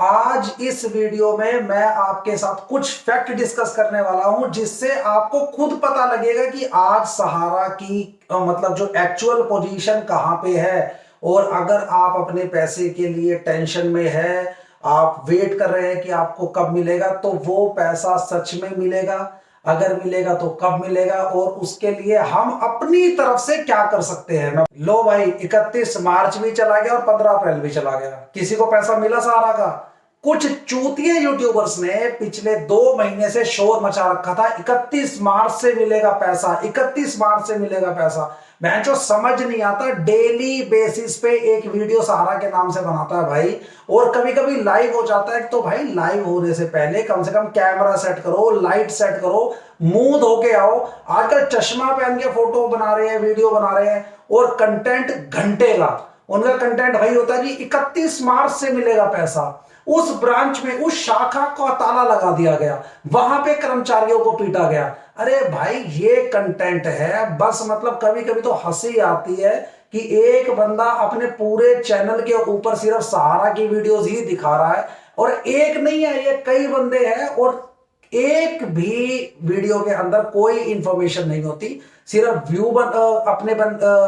आज इस वीडियो में मैं आपके साथ कुछ फैक्ट डिस्कस करने वाला हूं जिससे आपको खुद पता लगेगा कि आज सहारा की मतलब जो एक्चुअल पोजीशन कहां पे है। और अगर आप अपने पैसे के लिए टेंशन में है, आप वेट कर रहे हैं कि आपको कब मिलेगा, तो वो पैसा सच में मिलेगा, अगर मिलेगा तो कब मिलेगा और उसके लिए हम अपनी तरफ से क्या कर सकते हैं। लो भाई, 31 मार्च भी चला गया और 15 अप्रैल भी चला गया, किसी को पैसा मिला सहारा का? कुछ चूतिए यूट्यूबर्स ने पिछले 2 महीने से शोर मचा रखा था 31 मार्च से मिलेगा पैसा, 31 मार्च से मिलेगा पैसा। मैं जो समझ नहीं आता, डेली बेसिस पे एक वीडियो सहारा के नाम से बनाता है भाई, और कभी कभी लाइव हो जाता है। तो भाई लाइव होने से पहले कम से कम कैमरा सेट करो, लाइट सेट करो, मुंह धो के आओ। आजकल चश्मा पहन के फोटो बना रहे हैं, वीडियो बना रहे हैं, और कंटेंट घंटे का उनका कंटेंट भाई होता है कि 31 मार्च से मिलेगा पैसा। उस ब्रांच में, उस शाखा को ताला लगा दिया गया, वहां पे कर्मचारियों को पीटा गया। अरे भाई, ये कंटेंट है बस। मतलब कभी कभी तो हंसी आती है कि एक बंदा अपने पूरे चैनल के ऊपर सिर्फ सहारा की वीडियोस ही दिखा रहा है, और एक नहीं है, ये कई बंदे हैं, और एक भी वीडियो के अंदर कोई इंफॉर्मेशन नहीं होती, सिर्फ व्यू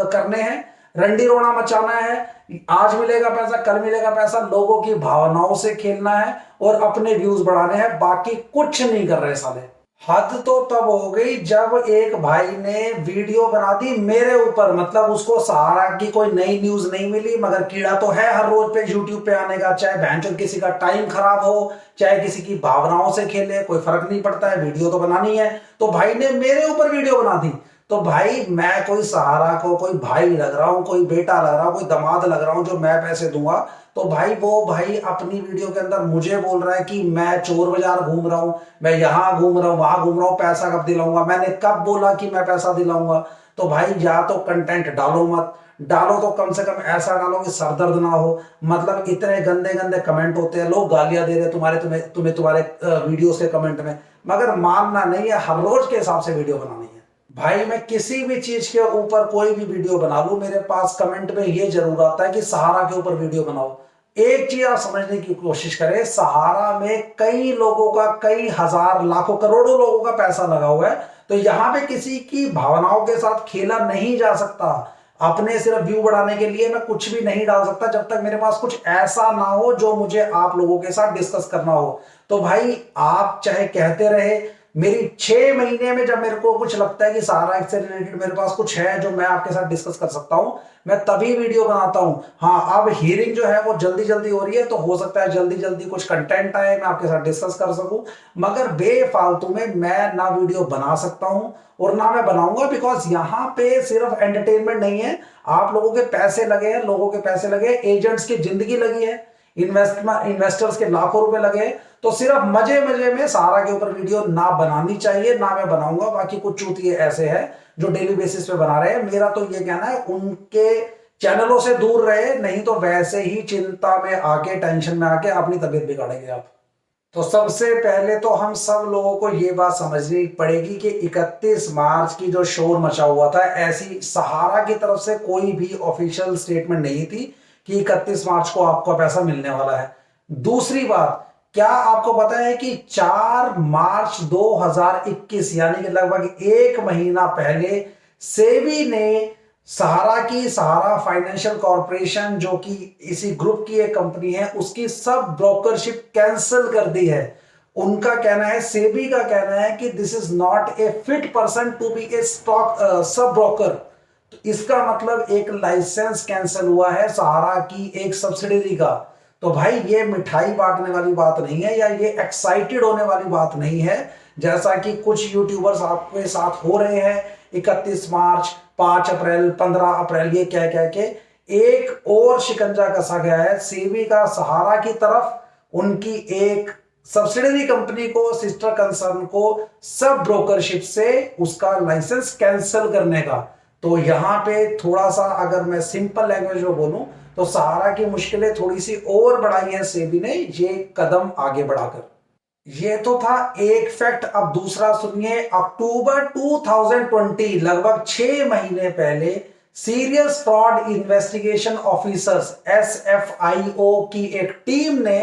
करने हैं, रंडी रोना मचाना है। आज मिलेगा पैसा, कल मिलेगा पैसा, लोगों की भावनाओं से खेलना है और अपने व्यूज बढ़ाने हैं, बाकी कुछ नहीं कर रहे साले। हद तो तब हो गई जब एक भाई ने वीडियो बना दी मेरे ऊपर। मतलब उसको सहारा की कोई नई न्यूज नहीं मिली, मगर कीड़ा तो है हर रोज पे यूट्यूब पे आने का। चाहे बहनचोद किसी का टाइम खराब हो, चाहे किसी की भावनाओं से खेले, कोई फर्क नहीं पड़ता है, वीडियो तो बनानी है। तो भाई ने मेरे ऊपर वीडियो बना दी। तो भाई मैं कोई सहारा को कोई भाई लग रहा हूं, कोई बेटा लग रहा हूं, कोई दामाद लग रहा हूं जो मैं पैसे दूंगा? तो भाई वो भाई अपनी वीडियो के अंदर मुझे बोल रहा है कि मैं चोर बाजार घूम रहा हूं, मैं यहां घूम रहा हूं, वहां घूम रहा हूं, पैसा कब दिलाऊंगा? मैंने कब बोला कि मैं पैसा दिलाऊंगा? तो भाई या तो कंटेंट डालो मत, डालो तो कम से कम ऐसा डालो कि सरदर्द ना हो। मतलब इतने गंदे गंदे कमेंट होते हैं, लोग गालियां दे रहे हैं तुम्हारे वीडियोस के कमेंट में, मगर मानना नहीं है, हर रोज के हिसाब से वीडियो बनानी है। भाई मैं किसी भी चीज के ऊपर कोई भी वीडियो बना लूं, मेरे पास कमेंट में ये जरूर आता है कि सहारा के ऊपर वीडियो बनाओ। एक चीज आप समझने की कोशिश करें, सहारा में कई लोगों का, कई हजार लाखों करोड़ों लोगों का पैसा लगा हुआ है। तो यहां पे किसी की भावनाओं के साथ खेला नहीं जा सकता। अपने सिर्फ व्यू बढ़ाने के लिए मैं कुछ भी नहीं डाल सकता जब तक मेरे पास कुछ ऐसा ना हो जो मुझे आप लोगों के साथ डिस्कस करना हो। तो भाई आप चाहे कहते रहे, मेरी 6 महीने में जब मेरे को कुछ लगता है कि सहारा से रिलेटेड मेरे पास कुछ है जो मैं आपके साथ डिस्कस कर सकता हूं, मैं तभी वीडियो बनाता हूं। हाँ, अब हियरिंग जो है वो जल्दी जल्दी हो रही है, तो हो सकता है जल्दी जल्दी कुछ कंटेंट आए, मैं आपके साथ डिस्कस कर सकूं। मगर बेफालतू में मैं ना वीडियो बना सकता हूं और ना मैं बनाऊंगा, बिकॉज यहां पे सिर्फ एंटरटेनमेंट नहीं है, आप लोगों के पैसे लगे हैं, लोगों के पैसे लगे, एजेंट्स की जिंदगी लगी है, इन्वेस्टर्स के लाखों रुपए लगे। तो सिर्फ मजे मजे में सहारा के ऊपर वीडियो ना बनानी चाहिए, ना मैं बनाऊंगा। बाकी कुछ चूतिए ऐसे हैं जो डेली बेसिस पे बना रहे हैं, मेरा तो ये कहना है उनके चैनलों से दूर रहे, नहीं तो वैसे ही चिंता में आके, टेंशन में आके अपनी तबीयत बिगाड़ेंगे आप। तो सबसे पहले तो हम सब लोगों को ये बात समझनी पड़ेगी कि 31 मार्च की जो शोर मचा हुआ था, ऐसी सहारा की तरफ से कोई भी ऑफिशियल स्टेटमेंट नहीं थी कि 31 मार्च को आपको पैसा मिलने वाला है। दूसरी बात, क्या आपको पता है कि 4 मार्च 2021 यानी कि लगभग 1 महीना पहले सेबी ने सहारा फाइनेंशियल कॉर्पोरेशन, जो कि इसी ग्रुप की एक कंपनी है, उसकी सब ब्रोकरशिप कैंसिल कर दी है। उनका कहना है, सेबी का कहना है कि this is not a fit person to be a stock sub broker. तो इसका मतलब एक लाइसेंस कैंसिल हुआ है सहारा की एक सब्सिडरी का। तो भाई ये मिठाई बांटने वाली बात नहीं है, या ये एक्साइटेड होने वाली बात नहीं है, जैसा कि कुछ यूट्यूबर्स आपके साथ हो रहे हैं। 31 मार्च, 5 अप्रैल, 15 अप्रैल ये कह कह के एक और शिकंजा कसा गया है सेबी का सहारा की तरफ। उनकी एक सब्सिडरी कंपनी को, सिस्टर कंसर्न को, सब ब्रोकरशिप से उसका लाइसेंस कैंसिल करने का। तो यहां पे थोड़ा सा अगर मैं सिंपल लैंग्वेज में बोलूं, तो सहारा की मुश्किलें थोड़ी सी और बढ़ाई है सेबी ने ये कदम आगे बढ़ाकर। ये तो था एक फैक्ट। अब दूसरा सुनिए। अक्टूबर 2020, लगभग 6 महीने पहले, serious fraud investigation officers SFIO की एक टीम ने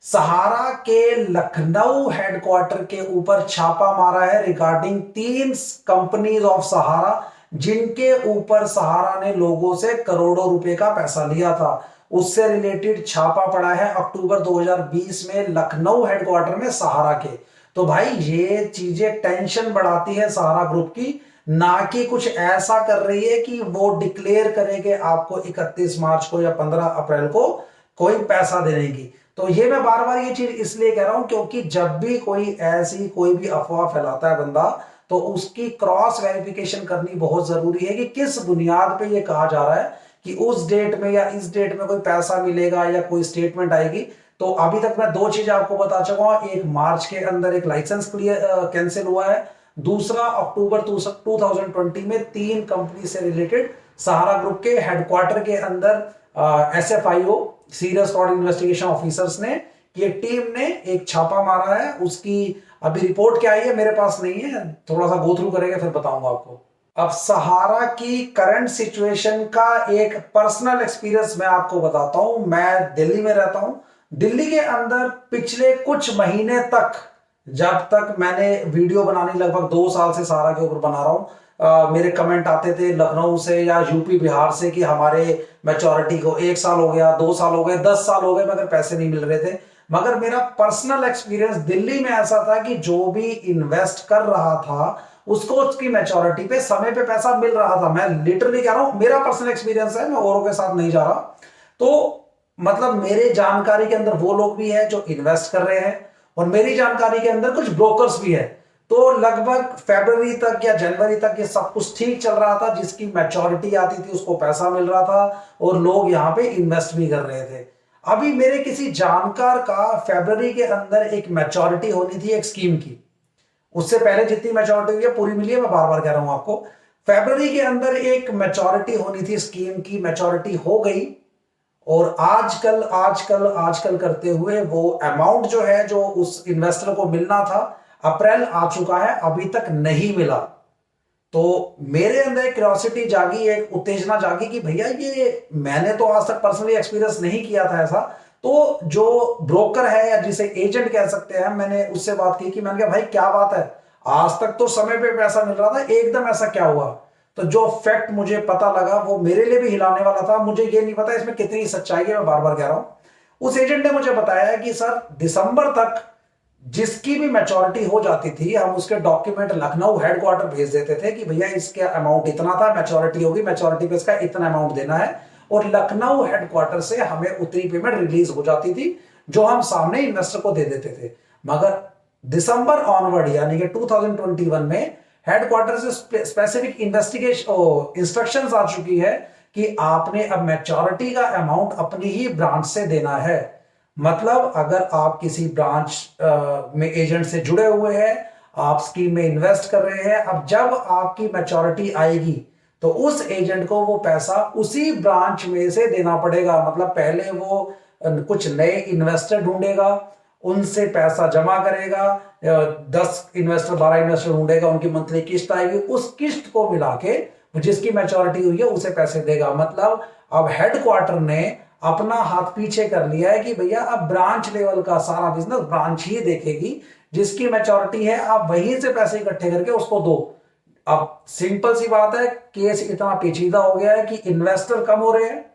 सहारा के लखनऊ हेडक्वार्टर के ऊपर छापा मारा है रिगार्डिंग 3 कंपनीज ऑफ सहारा, जिनके ऊपर सहारा ने लोगों से करोड़ों रुपए का पैसा लिया था। उससे रिलेटेड छापा पड़ा है अक्टूबर 2020 में लखनऊ हेडक्वार्टर में सहारा के। तो भाई ये चीजें टेंशन बढ़ाती है सहारा ग्रुप की, ना कि कुछ ऐसा कर रही है कि वो डिक्लेयर करे कि आपको 31 मार्च को या 15 अप्रैल को कोई पैसा देने की। तो ये मैं बार बार ये चीज इसलिए कह रहा हूं क्योंकि जब भी कोई ऐसी कोई भी अफवाह फैलाता है बंदा, तो उसकी क्रॉस वेरिफिकेशन करनी बहुत जरूरी है कि किस बुनियाद पे ये कहा जा रहा है कि उस डेट में या इस डेट में कोई पैसा मिलेगा या कोई स्टेटमेंट आएगी। तो अभी तक मैं 2 चीज आपको बता चुका हूं, एक मार्च के अंदर एक लाइसेंस कैंसिल हुआ है, दूसरा अक्टूबर 2020 में 3 कंपनी से रिलेटेड सहारा ग्रुप के हेडक्वार्टर के अंदर SFIO serious fraud investigation officers ने की टीम ने एक छापा मारा है। उसकी अभी रिपोर्ट क्या आई है मेरे पास नहीं है, थोड़ा सा गो थ्रू करेंगे फिर बताऊंगा आपको। अब सहारा की करंट सिचुएशन का एक पर्सनल एक्सपीरियंस मैं आपको बताता हूं। मैं दिल्ली में रहता हूं। दिल्ली के अंदर पिछले कुछ महीने तक, जब तक मैंने वीडियो बनानी लगभग 2 साल से सहारा के ऊपर बना रहा हूं, मेरे कमेंट आते थे लखनऊ से या यूपी बिहार से कि हमारे मैच्योरिटी को 1 साल हो गया, 2 साल हो गए, 10 साल हो गए, मगर पैसे नहीं मिल रहे थे। मगर मेरा पर्सनल एक्सपीरियंस दिल्ली में ऐसा था कि जो भी इन्वेस्ट कर रहा था उसको उसकी मैच्योरिटी पे समय पे पैसा मिल रहा था। मैं लिटरली कह रहा हूं, मेरा पर्सनल एक्सपीरियंस है, मैं औरों के साथ नहीं जा रहा। तो मतलब मेरे जानकारी के अंदर वो लोग भी है जो इन्वेस्ट कर रहे हैं और मेरी जानकारी के अंदर कुछ ब्रोकर्स भी है। तो लगभग फरवरी तक या जनवरी तक ये सब कुछ ठीक चल रहा था, जिसकी मैच्योरिटी आती थी उसको पैसा मिल रहा था और लोग यहां पे इन्वेस्ट भी कर रहे थे। अभी मेरे किसी जानकार का फरवरी के अंदर एक मैच्योरिटी होनी थी एक स्कीम की, उससे पहले जितनी मैच्योरिटी हुई है पूरी मिली है, मैं बार बार कह रहा हूं आपको। फरवरी के अंदर एक मैच्योरिटी होनी थी स्कीम की, मैच्योरिटी हो गई और आजकल आजकल आजकल करते हुए वो अमाउंट जो है जो उस इन्वेस्टर को मिलना था, अप्रैल आ चुका है, अभी तक नहीं मिला। तो मेरे अंदर एक क्यूरियोसिटी जागी, एक उत्तेजना जागी कि भैया ये मैंने तो आज तक पर्सनली एक्सपीरियंस नहीं किया था ऐसा। तो जो ब्रोकर है या जिसे एजेंट कह सकते हैं, मैंने उससे बात की कि मैंने कहा भाई क्या बात है, आज तक तो समय पे पैसा मिल रहा था, एकदम ऐसा क्या हुआ। तो जो फैक्ट मुझे पता लगा वो मेरे लिए भी हिलाने वाला था। मुझे ये नहीं पता इसमें कितनी सच्चाई है, मैं बार बार कह रहा हूं। उस एजेंट ने मुझे बताया कि सर दिसंबर तक जिसकी भी मैच्योरिटी हो जाती थी, हम उसके डॉक्यूमेंट लखनऊ हेडक्वार्टर भेज देते थे कि भैया इसके अमाउंट इतना था, मैच्योरिटी होगी, मैच्योरिटी पे इसका इतना अमाउंट देना है, और लखनऊ हेडक्वार्टर से हमें उतनी पेमेंट रिलीज हो जाती थी जो हम सामने इन्वेस्टर को दे देते थे। मगर दिसंबर ऑनवर्ड यानी कि 2021 में हेडक्वार्टर से स्पेसिफिक इन्वेस्टिगेशन इंस्ट्रक्शंस आ चुकी है कि आपने अब मैच्योरिटी का अमाउंट अपनी ही ब्रांच से देना है। मतलब अगर आप किसी ब्रांच में एजेंट से जुड़े हुए हैं, आप स्कीम में इन्वेस्ट कर रहे हैं, अब जब आपकी मैच्योरिटी आएगी तो उस एजेंट को वो पैसा उसी ब्रांच में से देना पड़ेगा। मतलब पहले वो कुछ नए इन्वेस्टर ढूंढेगा, उनसे पैसा जमा करेगा, 10 इन्वेस्टर 12 इन्वेस्टर ढूंढेगा, उनकी मंथली किस्त आएगी, उस किस्त को मिला के जिसकी मैच्योरिटी हुई है उसे पैसे देगा। मतलब अब हेडक्वार्टर ने अपना हाथ पीछे कर लिया है कि भैया अब ब्रांच लेवल का सारा बिजनेस ब्रांच ही देखेगी, जिसकी मैच्योरिटी है आप वहीं से पैसे इकट्ठे करके उसको दो। अब सिंपल सी बात है, केस इतना पेचीदा हो गया है कि इन्वेस्टर कम हो रहे हैं,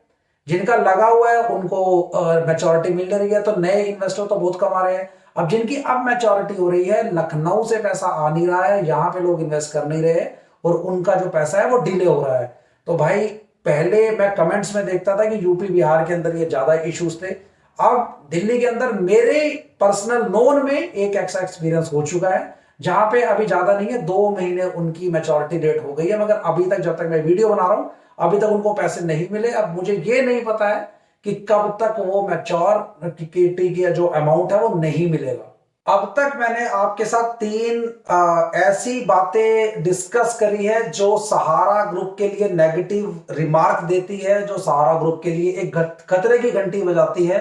जिनका लगा हुआ है उनको मैच्योरिटी मिल रही है, तो नए इन्वेस्टर तो बहुत कम आ रहे हैं। अब जिनकी अब मैच्योरिटी हो रही है, लखनऊ से पैसा आ नहीं रहा है, यहां पे लोग इन्वेस्ट कर नहीं रहे और उनका जो पैसा है वो डिले हो रहा है। तो भाई पहले मैं कमेंट्स में देखता था कि यूपी बिहार के अंदर ये ज्यादा इश्यूज थे, अब दिल्ली के अंदर मेरे पर्सनल नोन में एक ऐसा एक्सपीरियंस हो चुका है जहां पे अभी ज्यादा नहीं है, 2 महीने उनकी मैच्योरिटी डेट हो गई है, मगर अभी तक जब तक मैं वीडियो बना रहा हूं अभी तक उनको पैसे नहीं मिले। अब मुझे ये नहीं पता है कि कब तक वो मैच्योरिटी की जो अमाउंट है वो नहीं मिलेगा। अब तक मैंने आपके साथ 3 ऐसी बातें डिस्कस करी है जो सहारा ग्रुप के लिए नेगेटिव रिमार्क देती है, जो सहारा ग्रुप के लिए एक खतरे की घंटी बजाती है।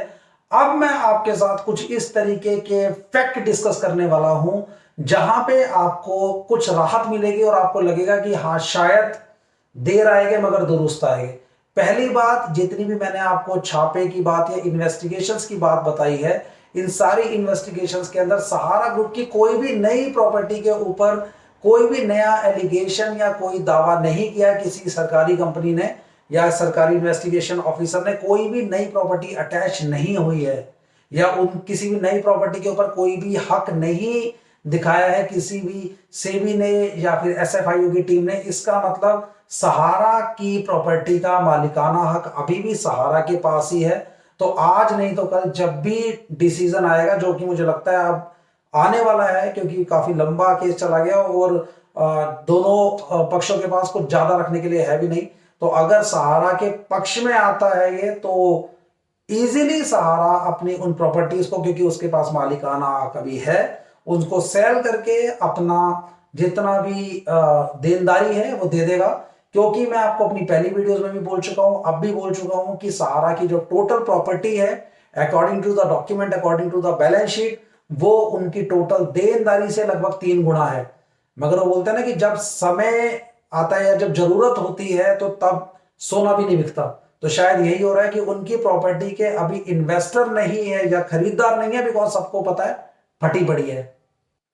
अब मैं आपके साथ कुछ इस तरीके के फैक्ट डिस्कस करने वाला हूं जहां पे आपको कुछ राहत मिलेगी और आपको लगेगा कि हाँ शायद देर आएंगे मगर दुरुस्त आएंगे। पहली बात, जितनी भी मैंने आपको छापे की बात या इन्वेस्टिगेशंस की बात बताई है, इन सारी इन्वेस्टिगेशंस के अंदर सहारा ग्रुप की कोई भी नई प्रॉपर्टी के ऊपर कोई भी नया एलिगेशन या कोई दावा नहीं किया किसी सरकारी कंपनी ने या सरकारी इन्वेस्टिगेशन ऑफिसर ने। कोई भी नई प्रॉपर्टी अटैच नहीं हुई है या उन किसी भी नई प्रॉपर्टी के ऊपर कोई भी हक नहीं दिखाया है किसी भी सेबी ने या फिर एसएफआईओ की टीम ने। इसका मतलब सहारा की प्रॉपर्टी का मालिकाना हक अभी भी सहारा के पास ही है। तो आज नहीं तो कल जब भी डिसीजन आएगा, जो कि मुझे लगता है अब आने वाला है क्योंकि काफी लंबा केस चला गया और दोनों पक्षों के पास कुछ ज्यादा रखने के लिए है भी नहीं, तो अगर सहारा के पक्ष में आता है ये तो इजीली सहारा अपनी उन प्रॉपर्टीज को, क्योंकि उसके पास मालिकाना कभी है, उनको सेल करके अपना जितना भी देनदारी है वो दे देगा। क्योंकि मैं आपको अपनी पहली वीडियोस में भी बोल चुका हूं, अब भी बोल चुका हूं कि सहारा की जो टोटल प्रॉपर्टी है according to the document, according to the balance sheet, वो उनकी टोटल देनदारी से लगभग 3 गुना है। मगर वो बोलते हैं ना कि जब समय आता है या जब जरूरत होती है तो तब सोना भी नहीं बिकता। तो शायद यही हो रहा है कि उनकी प्रॉपर्टी के अभी इन्वेस्टर नहीं है या खरीदार नहीं है, बिकॉज सबको पता है फटी पड़ी है।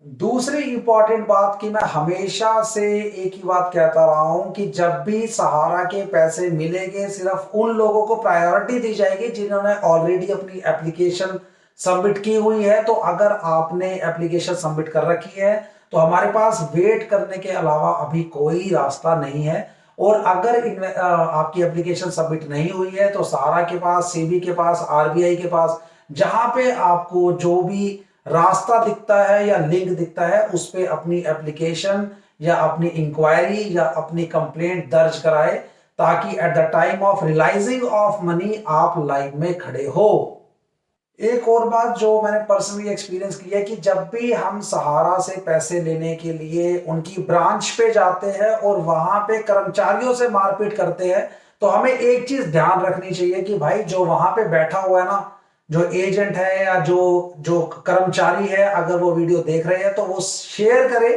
दूसरी इंपॉर्टेंट बात कि मैं हमेशा से एक ही बात कहता रहा हूं कि जब भी सहारा के पैसे मिलेंगे सिर्फ उन लोगों को प्रायोरिटी दी जाएगी जिन्होंने ऑलरेडी अपनी एप्लीकेशन सबमिट की हुई है। तो अगर आपने एप्लीकेशन सबमिट कर रखी है तो हमारे पास वेट करने के अलावा अभी कोई रास्ता नहीं है। और अगर आपकी एप्लीकेशन सबमिट नहीं हुई है तो सहारा के पास, सेबी के पास, आरबीआई के पास, जहां पे आपको जो भी रास्ता दिखता है या लिंक दिखता है उस पे अपनी एप्लीकेशन या अपनी इंक्वायरी या अपनी कंप्लेंट दर्ज कराए, ताकि at the time of realising of money आप लाइन में खड़े हो। एक और बात जो मैंने पर्सनली एक्सपीरियंस की है कि जब भी हम सहारा से पैसे लेने के लिए उनकी ब्रांच पे जाते हैं और वहां पे कर्मचारियों से मारपीट करते हैं, तो हमें एक चीज ध्यान रखनी चाहिए कि भाई जो वहां पे बैठा हुआ है ना, जो एजेंट है या जो कर्मचारी है, अगर वो वीडियो देख रहे हैं तो वो शेयर करे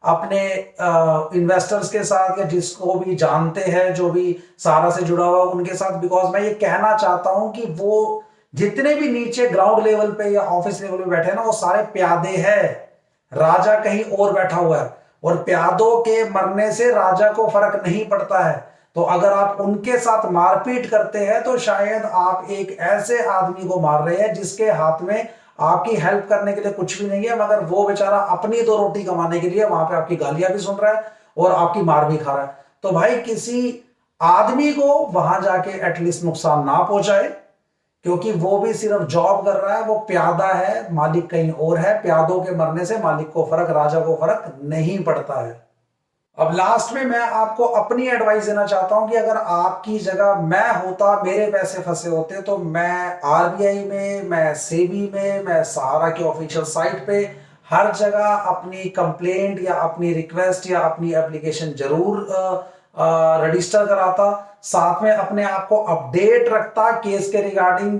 अपने इन्वेस्टर्स के साथ या जिसको भी जानते हैं, जो भी सहारा से जुड़ा हुआ उनके साथ। बिकॉज मैं ये कहना चाहता हूं कि वो जितने भी नीचे ग्राउंड लेवल पे या ऑफिस लेवल पे बैठे हैं ना, वो सारे प्यादे हैं, राजा कहीं और बैठा हुआ है और प्यादों के मरने से राजा को फर्क नहीं पड़ता है। तो अगर आप उनके साथ मारपीट करते हैं तो शायद आप एक ऐसे आदमी को मार रहे हैं जिसके हाथ में आपकी हेल्प करने के लिए कुछ भी नहीं है, मगर वो बेचारा अपनी 2 रोटी कमाने के लिए वहां पे आपकी गालियां भी सुन रहा है और आपकी मार भी खा रहा है। तो भाई किसी आदमी को वहां जाके एटलीस्ट नुकसान ना पहुंचाए, क्योंकि वो भी सिर्फ जॉब कर रहा है, वो प्यादा है, मालिक कहीं और है। प्यादों के मरने से मालिक को फर्क, राजा को फर्क नहीं पड़ता है। अब लास्ट में मैं आपको अपनी एडवाइस देना चाहता हूं कि अगर आपकी जगह मैं होता, मेरे पैसे फंसे होते, तो मैं आरबीआई में, मैं सेबी में, मैं सहारा की ऑफिशियल साइट पे हर जगह अपनी कंप्लेंट या अपनी रिक्वेस्ट या अपनी एप्लीकेशन जरूर रजिस्टर कराता, साथ में अपने आप को अपडेट रखता केस के रिगार्डिंग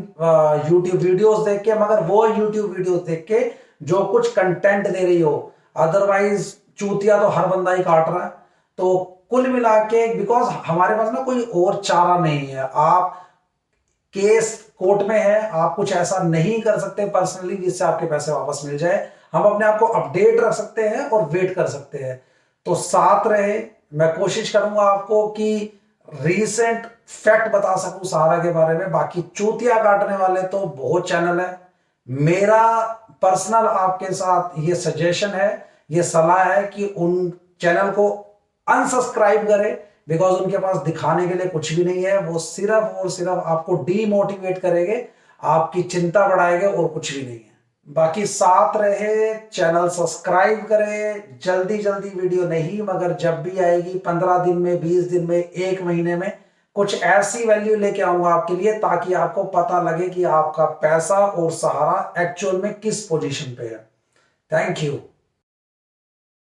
यूट्यूब वीडियोस देख के, मगर वो यूट्यूब वीडियोस देख के जो कुछ कंटेंट दे रही हो। अदरवाइज चूतिया तो हर बंदा ही काट रहा है। तो कुल मिला के, बिकॉज हमारे पास ना कोई और चारा नहीं है, आप केस कोर्ट में है, आप कुछ ऐसा नहीं कर सकते पर्सनली जिससे आपके पैसे वापस मिल जाए। हम अपने आप को अपडेट रख सकते हैं और वेट कर सकते हैं। तो साथ रहे, मैं कोशिश करूंगा आपको कि रीसेंट फैक्ट बता सकूं सहारा के बारे में। बाकी चूतिया काटने वाले तो बहुत चैनल है। मेरा पर्सनल आपके साथ ये सजेशन है, ये सलाह है कि उन चैनल को अनसब्सक्राइब करें, बिकॉज उनके पास दिखाने के लिए कुछ भी नहीं है। वो सिर्फ और सिर्फ आपको डीमोटिवेट करेंगे, आपकी चिंता बढ़ाएंगे और कुछ भी नहीं है। बाकी साथ रहे, चैनल सब्सक्राइब करें। जल्दी जल्दी वीडियो नहीं, मगर जब भी आएगी 15 दिन में, 20 दिन में, 1 महीने में, कुछ ऐसी वैल्यू लेके आऊंगा आपके लिए, ताकि आपको पता लगे कि आपका पैसा और सहारा एक्चुअल में किस पोजीशन पे है। Thank you.